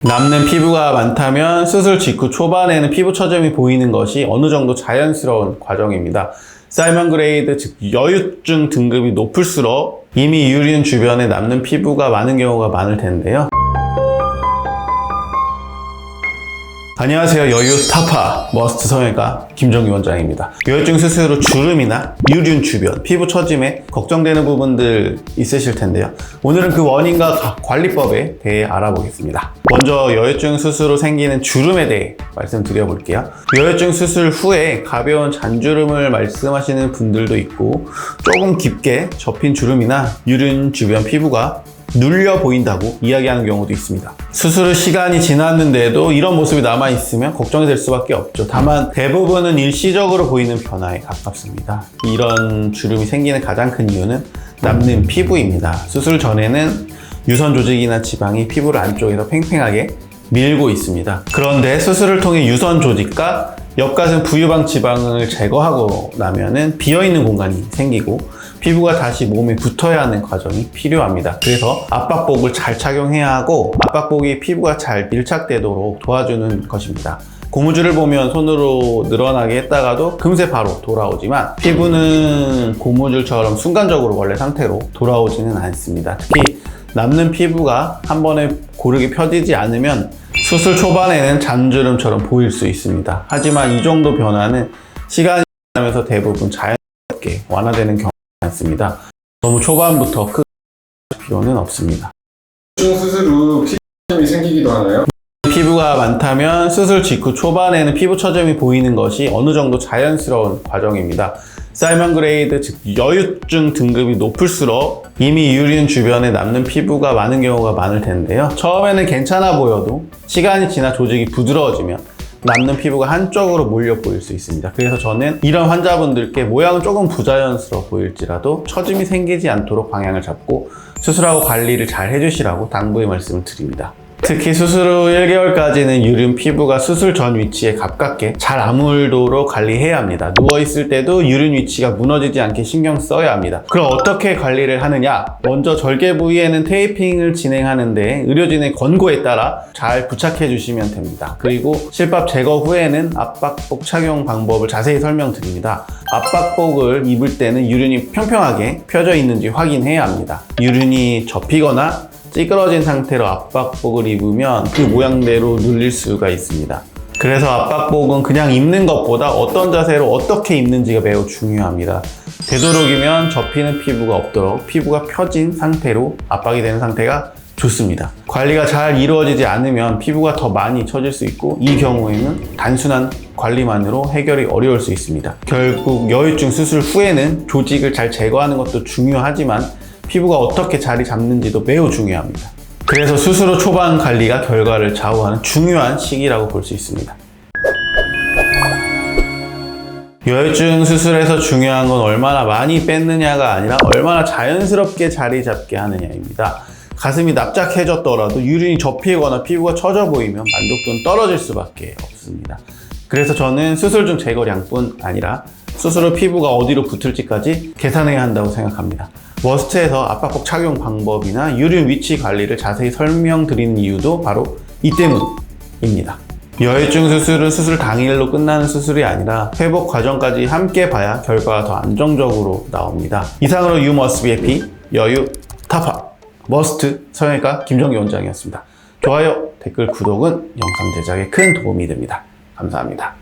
남는 피부가 많다면 수술 직후 초반에는 피부 처짐이 보이는 것이 어느 정도 자연스러운 과정입니다. 사이먼 그레이드, 즉 여유증 등급이 높을수록 이미 유륜 주변에 남는 피부가 많은 경우가 많을 텐데요. 안녕하세요. 여유 타파 머스트 성형외과 김정기 원장입니다. 여유증 수술 후 주름이나 유륜 주변 피부 처짐에 걱정되는 부분들 있으실 텐데요. 오늘은 그 원인과 관리법에 대해 알아보겠습니다. 먼저 여유증 수술 후 생기는 주름에 대해 말씀드려 볼게요. 여유증 수술 후에 가벼운 잔주름을 말씀하시는 분들도 있고, 조금 깊게 접힌 주름이나 유륜 주변 피부가 눌려 보인다고 이야기하는 경우도 있습니다. 수술 후 시간이 지났는데도 이런 모습이 남아있으면 걱정이 될 수밖에 없죠. 다만 대부분은 일시적으로 보이는 변화에 가깝습니다. 이런 주름이 생기는 가장 큰 이유는 남는 피부입니다. 수술 전에는 유선 조직이나 지방이 피부를 안쪽에서 팽팽하게 밀고 있습니다. 그런데 수술을 통해 유선 조직과 옆가슴 부유방 지방을 제거하고 나면은 비어있는 공간이 생기고 피부가 다시 몸에 붙어야 하는 과정이 필요합니다. 그래서 압박복을 잘 착용해야 하고, 압박복이 피부가 잘 밀착되도록 도와주는 것입니다. 고무줄을 보면 손으로 늘어나게 했다가도 금세 바로 돌아오지만 피부는 고무줄처럼 순간적으로 원래 상태로 돌아오지는 않습니다. 특히 남는 피부가 한 번에 고르게 펴지지 않으면 수술 초반에는 잔주름처럼 보일 수 있습니다. 하지만 이 정도 변화는 시간이 지나면서 대부분 자연스럽게 완화되는 경우가 많습니다. 너무 초반부터 큰 필요는 없습니다. 수술 후 피부처짐이 생기기도 하나요? 피부가 많다면 수술 직후 초반에는 피부 처짐이 보이는 것이 어느 정도 자연스러운 과정입니다. 사이먼 그레이드, 즉 여유증 등급이 높을수록 이미 유륜 주변에 남는 피부가 많은 경우가 많을 텐데요. 처음에는 괜찮아 보여도 시간이 지나 조직이 부드러워지면 남는 피부가 한쪽으로 몰려 보일 수 있습니다. 그래서 저는 이런 환자분들께 모양은 조금 부자연스러워 보일지라도 처짐이 생기지 않도록 방향을 잡고 수술하고 관리를 잘 해주시라고 당부의 말씀을 드립니다. 특히 수술 후 1개월까지는 유륜 피부가 수술 전 위치에 가깝게 잘 아물도록 관리해야 합니다. 누워있을 때도 유륜 위치가 무너지지 않게 신경 써야 합니다. 그럼 어떻게 관리를 하느냐? 먼저 절개 부위에는 테이핑을 진행하는데 의료진의 권고에 따라 잘 부착해 주시면 됩니다. 그리고 실밥 제거 후에는 압박복 착용 방법을 자세히 설명드립니다. 압박복을 입을 때는 유륜이 평평하게 펴져 있는지 확인해야 합니다. 유륜이 접히거나 찌그러진 상태로 압박복을 입으면 그 모양대로 눌릴 수가 있습니다. 그래서 압박복은 그냥 입는 것보다 어떤 자세로 어떻게 입는지가 매우 중요합니다. 되도록이면 접히는 피부가 없도록 피부가 펴진 상태로 압박이 되는 상태가 좋습니다. 관리가 잘 이루어지지 않으면 피부가 더 많이 처질 수 있고, 이 경우에는 단순한 관리만으로 해결이 어려울 수 있습니다. 결국 여유증 수술 후에는 조직을 잘 제거하는 것도 중요하지만 피부가 어떻게 자리 잡는지도 매우 중요합니다. 그래서 수술 후 초반 관리가 결과를 좌우하는 중요한 시기라고 볼 수 있습니다. 여유증 수술에서 중요한 건 얼마나 많이 뺐느냐가 아니라 얼마나 자연스럽게 자리 잡게 하느냐입니다. 가슴이 납작해졌더라도 유륜이 접히거나 피부가 처져 보이면 만족도는 떨어질 수밖에 없습니다. 그래서 저는 수술 중 제거량뿐 아니라 수술 후 피부가 어디로 붙을지까지 계산해야 한다고 생각합니다. 머스트에서 압박복 착용 방법이나 유륜 위치 관리를 자세히 설명드리는 이유도 바로 이 때문입니다. 여유증 수술은 수술 당일로 끝나는 수술이 아니라 회복 과정까지 함께 봐야 결과가 더 안정적으로 나옵니다. 이상으로 You Must Be Happy 여유 타파 머스트 성형외과 김정기 원장이었습니다. 좋아요, 댓글, 구독은 영상 제작에 큰 도움이 됩니다. 감사합니다.